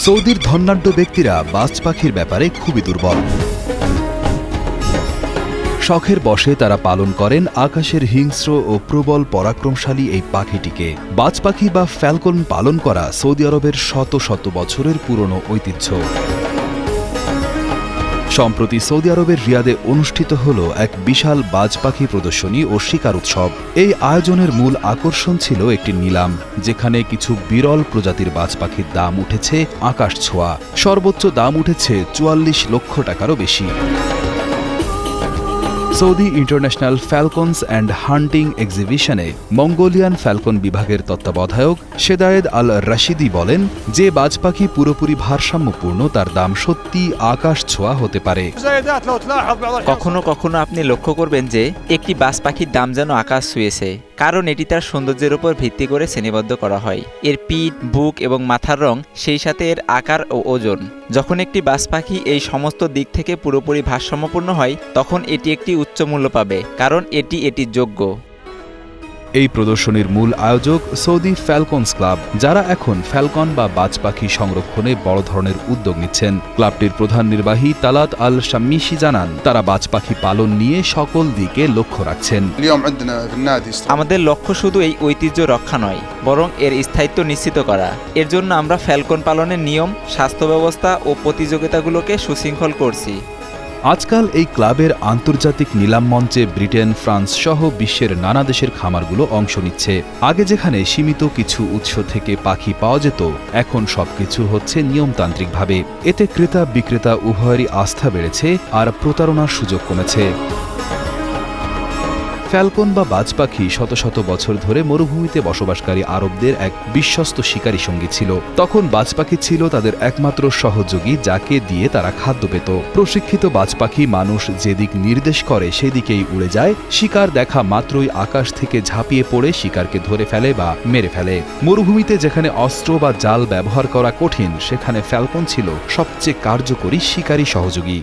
সৌদির ধনাঢ্য ব্যক্তিরা বাজ পাখির ব্যাপারে খুবই দুর্বল। শখের বশে তারা পালন করেন আকাশের হিংস্র ও প্রবল পরাক্রমশালী এই পাখিটিকে। বাজ পাখি বা ফ্যালকন পালন করা সৌদি আরবের শত শত বছরের পুরনো ঐতিহ্য। সম্প্রতি সৌদি আরবের রিয়াদে অনুষ্ঠিত হল এক বিশাল বাজ পাখি প্রদর্শনী ও শিকার উৎসব। এই আয়োজনের মূল আকর্ষণ ছিল একটি নিলাম, যেখানে কিছু বিরল প্রজাতির বাজ পাখির দাম উঠেছে আকাশ ছোঁয়া। সর্বোচ্চ দাম উঠেছে ৪৪ লক্ষ টাকারও বেশি। Saudi international falcons and hunting এক্সিবিশনে মঙ্গোলিয়ান ফ্যালকন বিভাগের তত্ত্বাবধায়ক শেদায়েদ আল রাশিদি বলেন, যে বাজ পাখি পুরোপুরি ভারসাম্যপূর্ণ তার দাম সত্যি আকাশ ছোঁয়া হতে পারে। কখনো কখনো আপনি লক্ষ্য করবেন যে একটি বাজ পাখির দাম যেন আকাশ ছুঁয়েছে, কারণ এটি তার সৌন্দর্যের উপর ভিত্তি করে শ্রেণীবদ্ধ করা হয়। এর পিঠ, বুক এবং মাথার রং, সেই সাথে এর আকার ও ওজন। যখন একটি বাজ পাখি এই সমস্ত দিক থেকে পুরোপুরি ভারসাম্যপূর্ণ হয়, তখন এটি একটি উচ্চ মূল্য পাবে, কারণ এটির যোগ্য। এই প্রদর্শনীর মূল আয়োজক সৌদি ফ্যালকনস ক্লাব, যারা এখন ফ্যালকন বা বাজ পাখি সংরক্ষণে বড় ধরনের উদ্যোগ নিচ্ছেন। ক্লাবটির প্রধান নির্বাহী তালাত আল শাম্মিশি জানান, তারা বাজ পাখি পালন নিয়ে সকল দিকে লক্ষ্য রাখছেন। আমাদের লক্ষ্য শুধু এই ঐতিহ্য রক্ষা নয়, বরং এর স্থায়িত্ব নিশ্চিত করা। এর জন্য আমরা ফ্যালকন পালনের নিয়ম, স্বাস্থ্য ব্যবস্থা ও প্রতিযোগিতাগুলোকে সুশৃঙ্খল করছি। আজকাল এই ক্লাবের আন্তর্জাতিক নিলাম মঞ্চে ব্রিটেন, ফ্রান্স সহ বিশ্বের নানা দেশের খামারগুলো অংশ নিচ্ছে। আগে যেখানে সীমিত কিছু উৎস থেকে পাখি পাওয়া যেত, এখন সবকিছু হচ্ছে নিয়মতান্ত্রিকভাবে। এতে ক্রেতা বিক্রেতা উভয়েরই আস্থা বেড়েছে আর প্রতারণার সুযোগ কমেছে। ফ্যালকন বা বাজ পাখি শত শত বছর ধরে মরুভূমিতে বসবাসকারী আরবদের এক বিশ্বস্ত শিকারী সঙ্গী ছিল। তখন বাজ পাখি ছিল তাদের একমাত্র সহযোগী, যাকে দিয়ে তারা খাদ্য পেত। প্রশিক্ষিত বাজ পাখি মানুষ যেদিক নির্দেশ করে সেদিকেই উড়ে যায়। শিকার দেখা মাত্রই আকাশ থেকে ঝাঁপিয়ে পড়ে শিকারকে ধরে ফেলে বা মেরে ফেলে। মরুভূমিতে যেখানে অস্ত্র বা জাল ব্যবহার করা কঠিন, সেখানে ফ্যালকন ছিল সবচেয়ে কার্যকরী শিকারী সহযোগী।